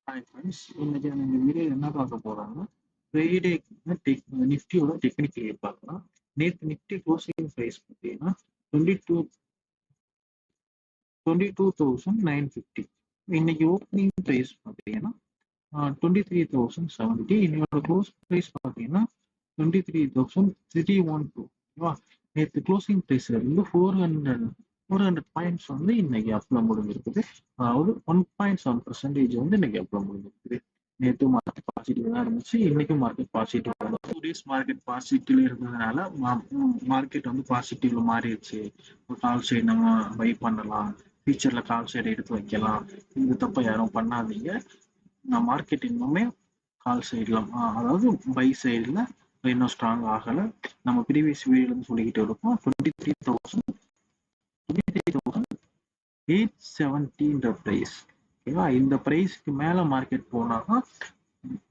Hi friends, இன்னைக்கு நம்ம video என்ன பார்க்க போறோம்னா ஃப்ரைடேக்கு நிஃப்டியோட டெக்னிக்கல் பார்க்கலாம். நேற்று நிஃப்டி க்ளோசிங் ப்ரைஸ் பார்த்தீங்கன்னா 22,950. இன்னைக்கு ஓப்பனிங் ப்ரைஸ் பார்த்தீங்கன்னா 23,070. இன்னையோட க்ளோஸ் ப்ரைஸ் பார்த்தீங்கன்னா 23,312. ஓகேவா? நேற்று க்ளோசிங் ப்ரைஸ்ல இருந்து 400 பாயிண்ட்ஸ் வந்து இன்னைக்கு அப்ல முடிஞ்சிருக்குது. அதாவது 1.7% வந்து இன்னைக்கு அப்ல முடிஞ்சிருக்குது. நேற்று மார்க்கெட் பாசிட்டிவ் தான் இருந்துச்சு, இன்னைக்கும் மார்க்கெட் பாசிட்டிவ். 2 days மார்க்கெட் பாசிட்டிவ்ல இருந்ததுனால மார்க்கெட் வந்து பாசிட்டிவ்ல மாறிடுச்சு. கால் சைடு நம்ம பை பண்ணலாம், ஃபியூச்சர்ல கால் சைடு எடுத்து வைக்கலாம். இந்த தப்பை யாரும் பண்ணாதீங்க. மார்க்கெட் இன்னுமே கால் சைட்ல அதாவது பை சைடுல இன்னும் ஸ்ட்ராங் ஆகல. நம்ம ப்ரீவியஸ் வீடியோல இருந்து சொல்லிக்கிட்டு இருக்கோம் 23,870 பிரைஸ். ஓகேவா? இந்த பிரைஸ்க்கு மேல மார்க்கெட் போனாதான்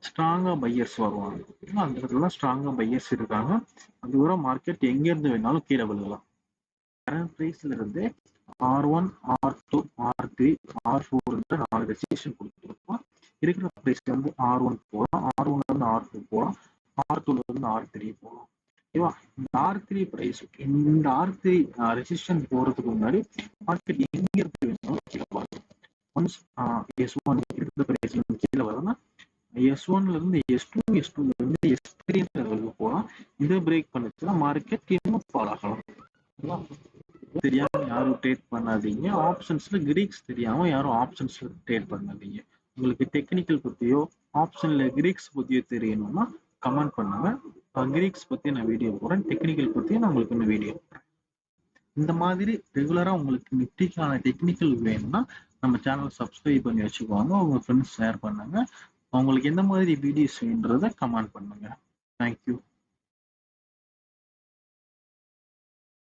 ஸ்ட்ராங்கா பையர்ஸ் வருவாங்க. ஓகேவா? அந்த இடத்துல ஸ்ட்ராங்கா பையர்ஸ் இருக்காங்க. அதுவரை மார்க்கெட் எங்க இருந்து வேணாலும் கீழே விழலாம். கரண்ட் பிரைஸ்ல இருந்து R1, R2, R3, R4 4 registration கொடுத்துருக்கோம். இருக்கிற பிரைஸ்ல இருந்து R1 போகலாம், R1 இருந்து R2 போகலாம், R2 இருந்து R3 போகலாம். ஓகேவா? இந்த R3 பிரைஸ், இந்த R3 ரெஜிஸ்ட்ரேஷன் போறதுக்கு முன்னாடி மார்க்கெட் எங்க இருந்து வேணாலும் கீழே போகலாம். ஒன்ஸ் S1 இருக்கிற பிரைஸ்ல இருந்து கீழே வரலாம், S1ல இருந்து S2, S2ல இருந்து S3 லெவலுக்கு போகலாம். இதை பிரேக் பண்ணுச்சுன்னா மார்க்கெட் இன்னும் ஃபால் ஆகலாம். தெரியாம யாரும் ட்ரேட் பண்ணாதீங்க. ஆப்ஷன்ஸ்ல கிரீக்ஸ் தெரியாம யாரும் ஆப்ஷன்ஸ்ல ட்ரேட் பண்ணாதீங்க. உங்களுக்கு டெக்னிக்கல் பத்தியோ ஆப்ஷன்ல கிரீக்ஸ் பத்தியோ தெரியணும்னா கமெண்ட் பண்ணுங்க. கிரீக்ஸ் பத்தி நான் வீடியோ போடுறேன், டெக்னிக்கல் பத்தியும் நான் உங்களுக்கு இந்த வீடியோ போடுறேன். இந்த மாதிரி ரெகுலரா உங்களுக்கு நிஃப்டிக்கான டெக்னிக்கல் வேணும்னா நம்ம சேனல் சப்ஸ்கிரைப் பண்ணி வச்சுக்கோங்க. உங்க ஃப்ரெண்ட்ஸ் ஷேர் பண்ணுங்க. உங்களுக்கு எந்த மாதிரி வீடியோஸ் வேணுன்றதை கமெண்ட் பண்ணுங்க. தேங்க்யூ.